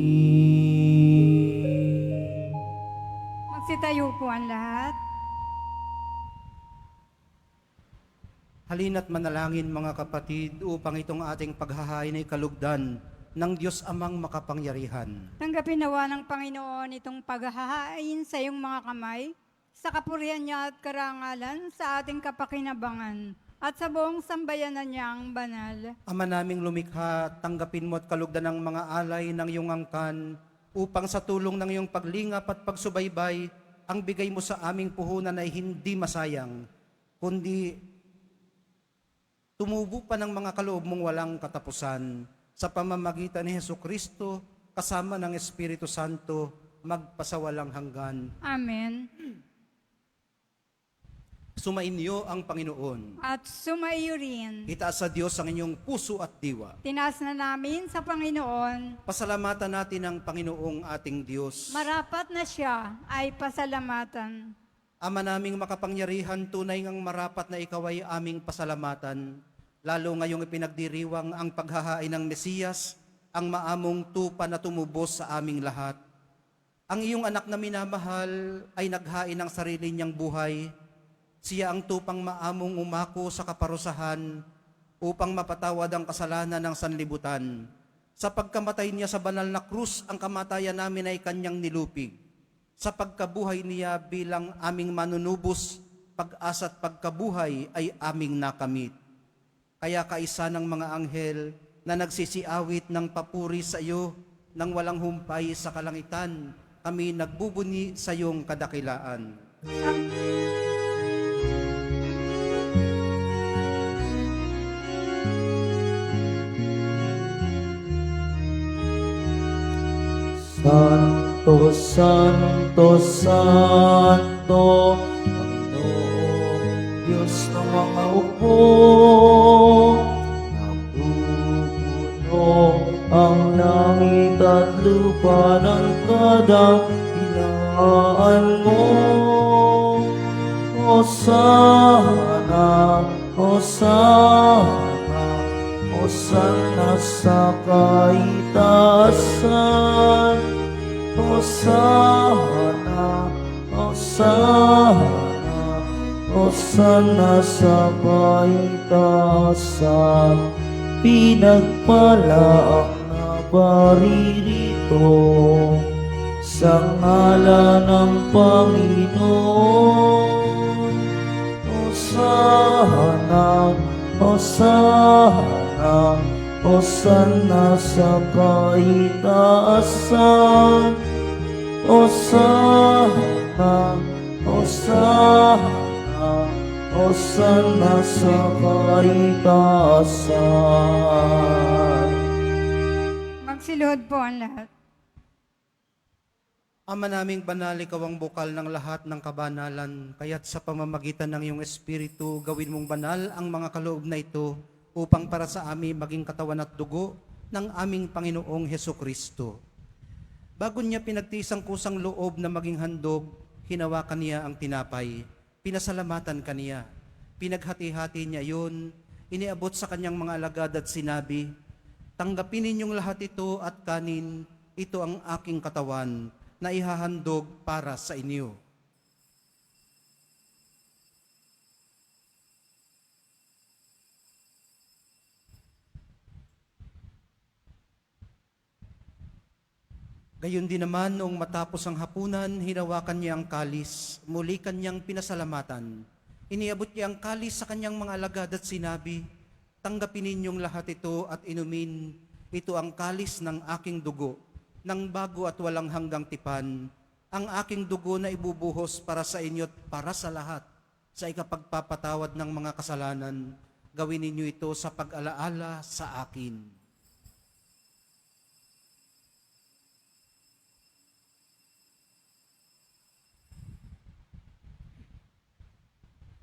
Magsitayo po ang lahat. Halina't manalangin mga kapatid upang itong ating paghahain ay kalugdan ng Diyos Amang makapangyarihan. Tanggapin nawa ng Panginoon itong paghahain sa iyong mga kamay, sa kapurihan niya at karangalan, sa ating kapakinabangan, at sa buong sambayanan niyang banal. Ama naming lumikha, tanggapin mo at kalugdan ng mga alay ng iyong angkan, upang sa tulong ng iyong paglingap at pagsubaybay, ang bigay mo sa aming puhunan ay hindi masayang, kundi tumubo pa ng mga kaloob mong walang katapusan. Sa pamamagitan ni Jesucristo, kasama ng Espiritu Santo, magpasawalang hanggan. Amen. Sumainyo ang Panginoon. At sumaiyo rin. Itaas sa Diyos ang inyong puso at diwa. Tinaas na namin sa Panginoon. Pasalamatan natin ang Panginoong ating Diyos. Marapat na siya ay pasalamatan. Ama naming makapangyarihan, tunay ngang marapat na ikaw ay aming pasalamatan, lalo ngayong ipinagdiriwang ang paghahain ng Mesiyas, ang maamong tupa na tumubos sa aming lahat. Ang iyong anak na minamahal ay naghain ng sarili niyang buhay. Siya ang tupang maamong umako sa kaparusahan upang mapatawad ang kasalanan ng sanlibutan. Sa pagkamatay niya sa banal na krus, ang kamatayan namin ay kanyang nilupig. Sa pagkabuhay niya bilang aming manunubos, pag-asa at pagkabuhay ay aming nakamit. Kaya kaisa ng mga anghel na nagsisiawit ng papuri sa iyo nang walang humpay sa kalangitan, kami nagbubuni sa iyong kadakilaan. Santo, Santo, Santo, Panginoong Diyos ng mga upo, napupuno ang langit at lupa ng kadakilaan mo. Hosana, Hosana, Hosana sa kaitaasan. Hosana, Hosana, Hosana sa kaitaasan. Pinagpala ang naparirito sa ngalan ng Panginoon. Hosana, Hosana, Hosana sa kaitaasan. Osana, Osana, Osana sa kaitaasan. Magsiluhod po ang lahat. Ama naming banal, ikaw ang bukal ng lahat ng kabanalan, kaya't sa pamamagitan ng iyong Espiritu, gawin mong banal ang mga kaloob na ito upang para sa amin maging katawan at dugo ng aming Panginoong Hesukristo. Bago niya pinagtisang kusang loob na maging handog, hinawakan niya ang tinapay, pinasalamatan kaniya, pinaghati-hati niya yun, iniabot sa kanyang mga alagad at sinabi, "Tanggapin ninyong lahat ito at kanin, ito ang aking katawan, na ihahandog para sa inyo." Gayon din naman, noong matapos ang hapunan, hinawakan niya ang kalis, muli kanyang pinasalamatan. Iniabot niya ang kalis sa kanyang mga alagad at sinabi, "Tanggapin ninyong lahat ito at inumin, ito ang kalis ng aking dugo, ng bago at walang hanggang tipan, ang aking dugo na ibubuhos para sa inyo at para sa lahat, sa ikapagpapatawad ng mga kasalanan. Gawin ninyo ito sa pag-alaala sa akin."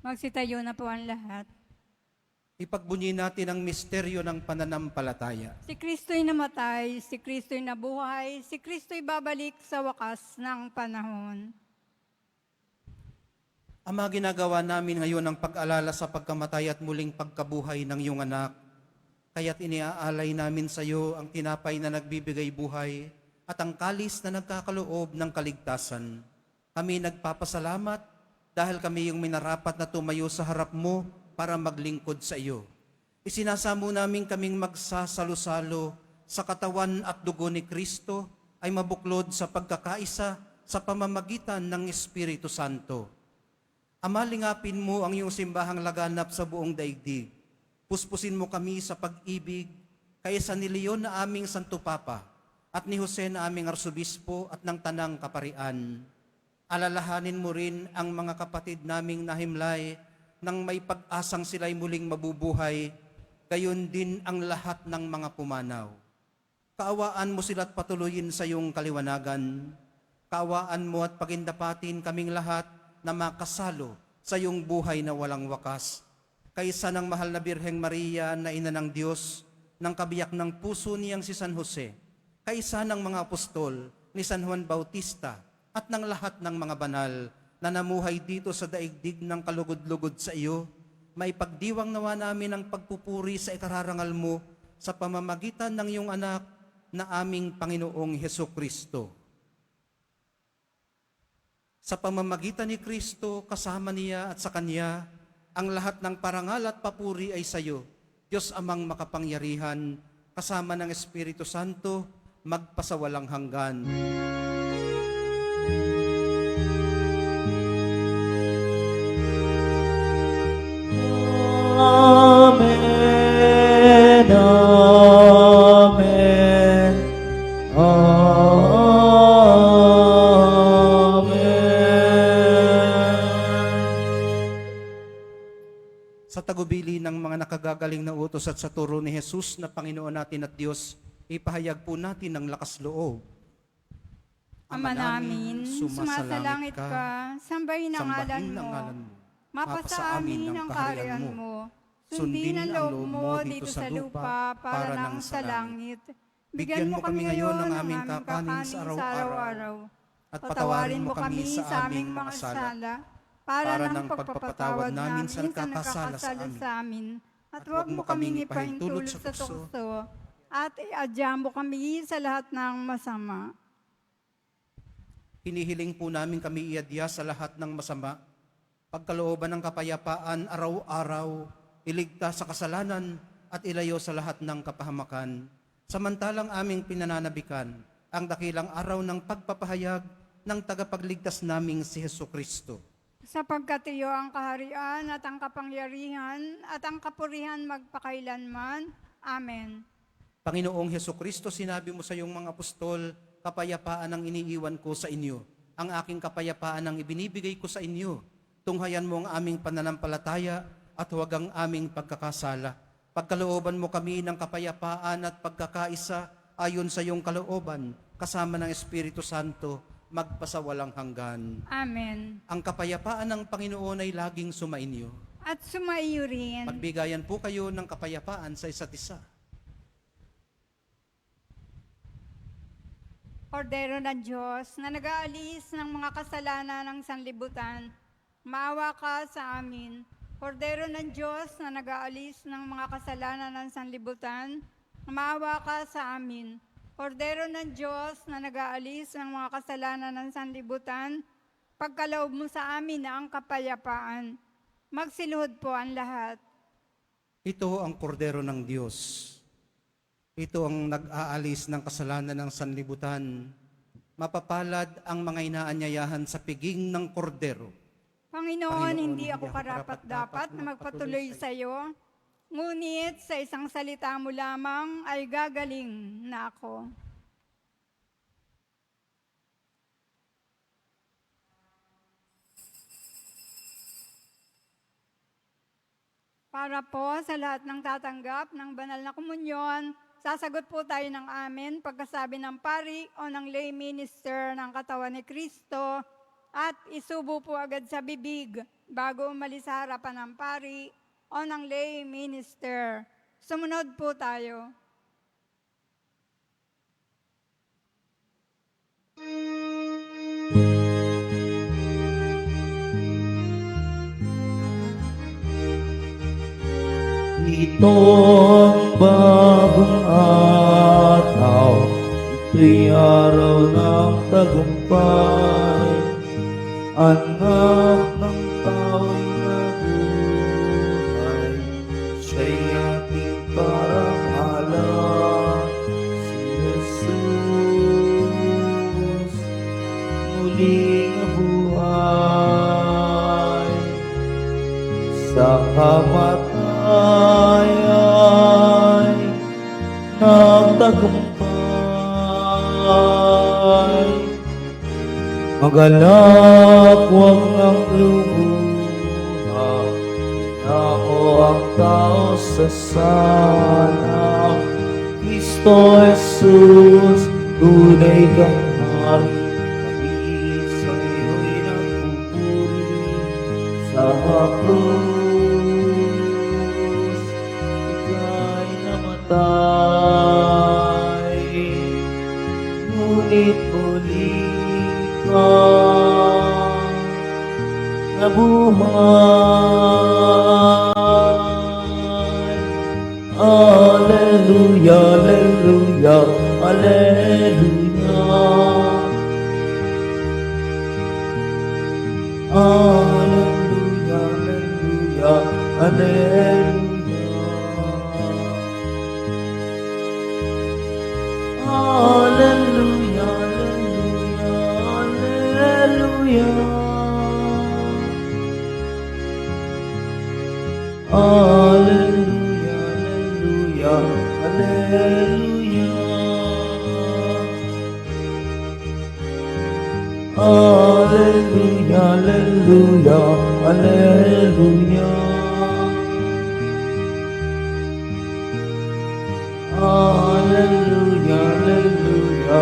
Magsitayo na po ang lahat. Ipagbunyi natin ang misteryo ng pananampalataya. Si Kristo'y namatay, si Kristo'y nabuhay, si Kristo'y babalik sa wakas ng panahon. Ama, ginagawa namin ngayon ang pag-alala sa pagkamatay at muling pagkabuhay ng iyong anak. Kaya't iniaalay namin sa iyo ang tinapay na nagbibigay buhay at ang kalis na nagkakaloob ng kaligtasan. Kami nagpapasalamat dahil kami yung minarapat na tumayo sa harap mo para maglingkod sa iyo. Isinasamo namin kaming magsasalo-salo sa katawan at dugo ni Kristo ay mabuklod sa pagkakaisa sa pamamagitan ng Espiritu Santo. Ama, lingapin mo ang iyong simbahang laganap sa buong daigdig. Puspusin mo kami sa pag-ibig kaya sa ni Leon na aming Santo Papa at ni Jose na aming Arsobispo at ng Tanang Kaparian. Alalahanin mo rin ang mga kapatid naming nahimlay nang may pag-asang sila'y muling mabubuhay, gayon din ang lahat ng mga pumanaw. Kaawaan mo sila at patuloyin sa iyong kaliwanagan. Kaawaan mo at pagindapatin kaming lahat na makasalo sa iyong buhay na walang wakas. Kaysa ng mahal na Birheng Maria na ina ng Diyos, ng kabiyak ng puso niyang si San Jose, kaysa ng mga apostol ni San Juan Bautista at ng lahat ng mga banal na namuhay dito sa daigdig ng kalugod-lugod sa iyo, may pagdiwang nawa namin ang pagpupuri sa ikararangal mo sa pamamagitan ng iyong anak na aming Panginoong Hesukristo. Sa pamamagitan ni Kristo, kasama niya at sa Kanya, ang lahat ng parangal at papuri ay sa iyo, Diyos Amang makapangyarihan, kasama ng Espiritu Santo, magpasawalang hanggan. Amen, amen, amen. Sa tagubili ng mga nakagagaling na utos at sa turo ni Jesus na Panginoon natin at Diyos, ipahayag po natin ang lakas loob. Ama namin, sumasalangit ka, sambahin ang ngalan mo. Mapasa amin ang kaharian mo. Sundin ang loob mo dito sa lupa para nang sa langit. Bigyan mo kami ngayon ng aming kakanin sa araw-araw. At patawarin mo kami sa aming mga sala para nang pagpapatawad namin sa nakakasala sa amin. At huwag mo kaming ipahintulot sa tukso. At iadya mo kami sa lahat ng masama. Hinihiling po namin kami iadya sa lahat ng masama, pagkalooban ng kapayapaan araw-araw, iligtas sa kasalanan at ilayo sa lahat ng kapahamakan. Samantalang aming pinananabikan ang dakilang araw ng pagpapahayag ng tagapagligtas naming si Hesukristo. Sapagkat iyo ang kaharian at ang kapangyarihan at ang kapurihan magpakailanman. Amen. Panginoong Hesukristo, sinabi mo sa iyong mga apostol, kapayapaan ang iniiwan ko sa inyo. Ang aking kapayapaan ang ibinibigay ko sa inyo. Tunghayan mo ang aming pananampalataya at huwag ang aming pagkakasala. Pagkalooban mo kami ng kapayapaan at pagkakaisa ayon sa iyong kalooban, kasama ng Espiritu Santo, magpasawalang hanggan. Amen. Ang kapayapaan ng Panginoon ay laging sumainyo. At sumaiyo rin. Magbigayan po kayo ng kapayapaan sa isa't isa. Kordero ng Diyos na nag-aalis ng mga kasalanan ng sanlibutan, maawa ka sa amin. Kordero ng Diyos na nag-aalis ng mga kasalanan ng sanlibutan, maawa ka sa amin. Kordero ng Diyos na nag-aalis ng mga kasalanan ng sanlibutan, pagkaloob mo sa amin na ang kapayapaan. Magsiluhod po ang lahat. Ito ang kordero ng Diyos. Ito ang nag-aalis ng kasalanan ng sanlibutan. Mapapalad ang mga inaanyayahan sa piging ng kordero. Panginoon, hindi ako karapat-dapat na magpatuloy sa iyo, ngunit sa isang salita mo lamang ay gagaling na ako. Para po sa lahat ng tatanggap ng banal na komunyon, sasagot po tayo ng amen pagkasabi ng pari o ng lay minister ng katawan ni Kristo at isubo po agad sa bibig bago umalis sa harapan ng pari o ng lay minister. Sumunod po tayo. Ito ang bagong araw, ito'y araw ng tagumpay. Anak ng tao'y nabuhay, siya'y ating parangalan. Si Jesus muling nabuhay sa kamatayan. Ay nagtagumpay. Magalak, huwag nang lumuha, inako ang tao sa sana. Kristo Jesus, tunay kang hari, kami sa iyo'y nagpupuri sa krus. Ngunit muli kang nabuhay. Alleluia, alleluia, alleluia. Alleluia, alleluia, alleluia. Alleluia, alleluia, alleluia. Alleluia, alleluia, alleluia. Alleluia, alleluia, alleluia. Alleluia, alleluia,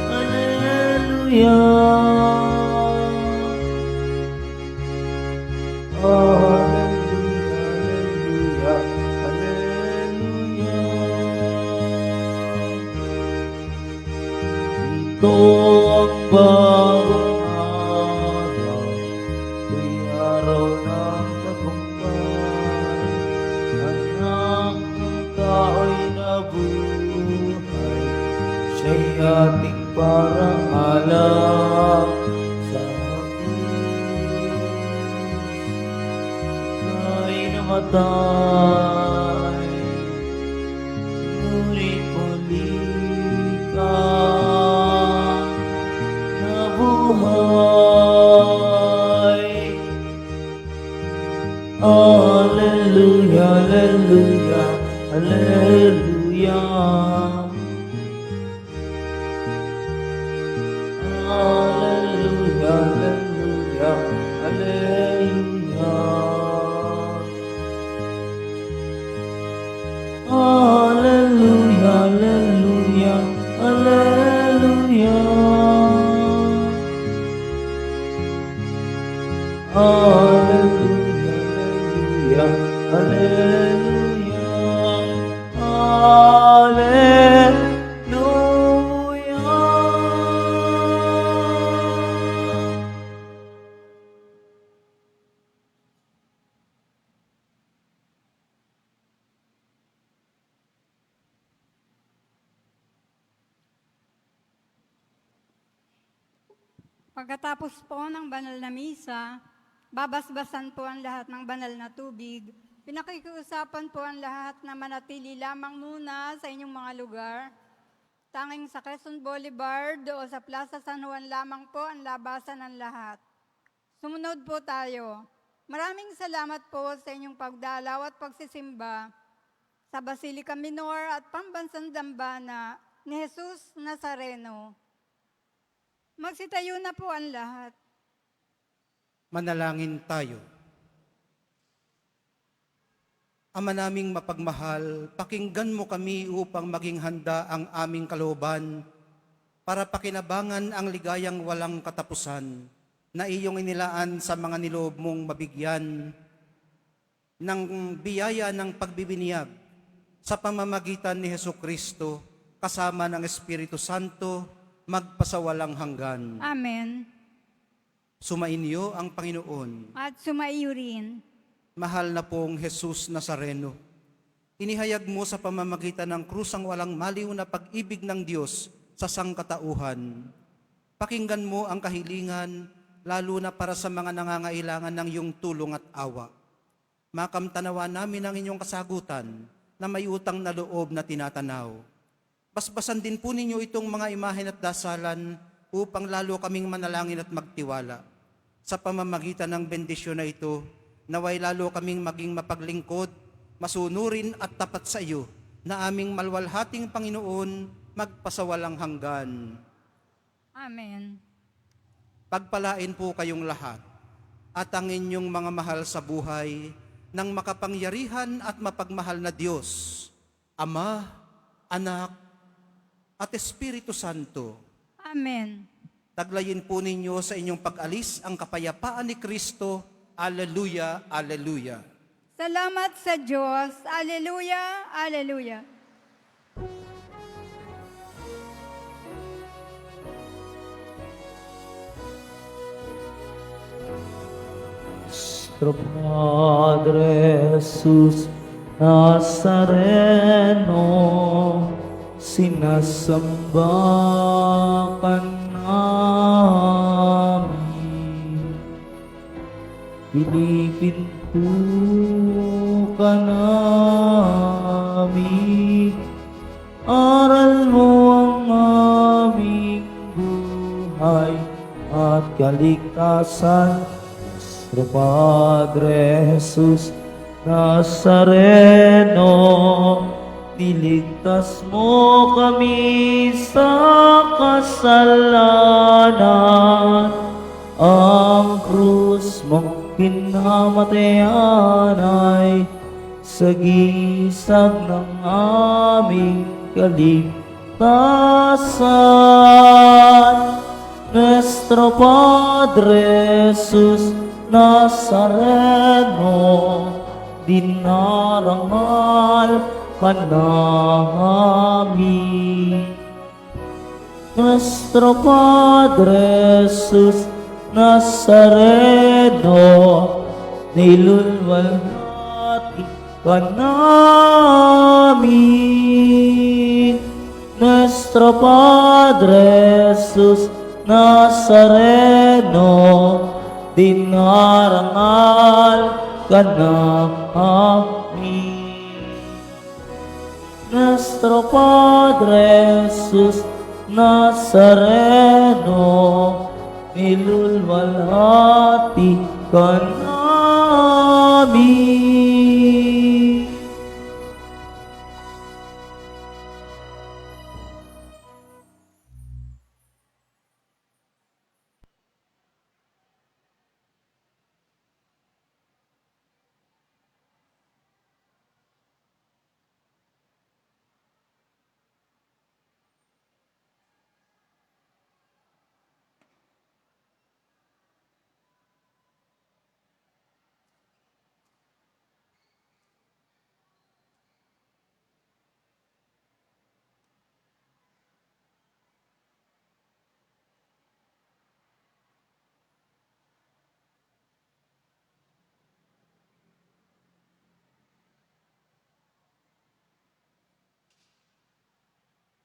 alleluia. Alleluia, alleluia, alleluia. Ito ang bagong araw, ito'y araw ng tagumpay. Anak ng tao'y nabuhay, siya'y ating parangalan. Sa krus ika'y namatay, ngunit muli kang nabuhay. Hallelujah, Hallelujah. Hallelujah, Hallelujah, Hallelujah. Hallelujah, Hallelujah, Hallelujah. Hallelujah, Hallelujah, Hallelujah. Pagkatapos po ng banal na misa, babasbasan po ang lahat ng banal na tubig. Pinakikiusapan po ang lahat na manatili lamang muna sa inyong mga lugar. Tanging sa Quezon Boulevard o sa Plaza San Juan lamang po ang labasan ng lahat. Sumunod po tayo. Maraming salamat po sa inyong pagdalaw at pagsisimba sa Basilica Minor at Pambansang Dambana ni Jesus Nazareno. Magsitayo na po ang lahat. Manalangin tayo. Ama naming mapagmahal, pakinggan mo kami upang maging handa ang aming kalooban para pakinabangan ang ligayang walang katapusan na iyong inilaan sa mga niloob mong mabigyan ng biyaya ng pagbibiniyag sa pamamagitan ni Hesukristo kasama ng Espiritu Santo magpasawalang hanggan. Amen. Sumainyo ang Panginoon. At sumaiyo rin. Mahal na pong Jesus Nazareno, inihayag mo sa pamamagitan ng krus ang walang maliw na pag-ibig ng Diyos sa sangkatauhan. Pakinggan mo ang kahilingan, lalo na para sa mga nangangailangan ng iyong tulong at awa. Makamtanawa namin ang inyong kasagutan na may utang na loob na tinatanaw. Basbasan din po ninyo itong mga imahen at dasalan upang lalo kaming manalangin at magtiwala. Sa pamamagitan ng bendisyon na ito, naway lalo kaming maging mapaglingkod, masunurin at tapat sa iyo, na aming malwalhating Panginoon magpasawalang hanggan. Amen. Pagpalain po kayong lahat at ang inyong mga mahal sa buhay ng makapangyarihan at mapagmahal na Diyos, Ama, Anak, at Espiritu Santo. Amen. Taglayin po ninyo sa inyong pag-alis ang kapayapaan ni Kristo. Alleluia, alleluia. Salamat sa Diyos. Alleluia, alleluia. Nuestro Padre Jesús Nazareno, sinasamba ka namin, pinipinto ka namin, aral mo ang aming buhay at kaligtasan. Nuestro Padre Jesus Nazareno, niligtas mo kami sa kasalanan. Ang krus mong pinamatayan ay sagisag ng aming kaligtasan. Nuestro Padre Jesus Nazareno, dinarangal ka namin. Nuestro Padre Jesus Nazareno, nilulwalhati ka namin. Nuestro Padre Jesus Nazareno, dinarangal ka namin. Nuestro Padre Jesus Nazareno, nilulwalhati ka namin.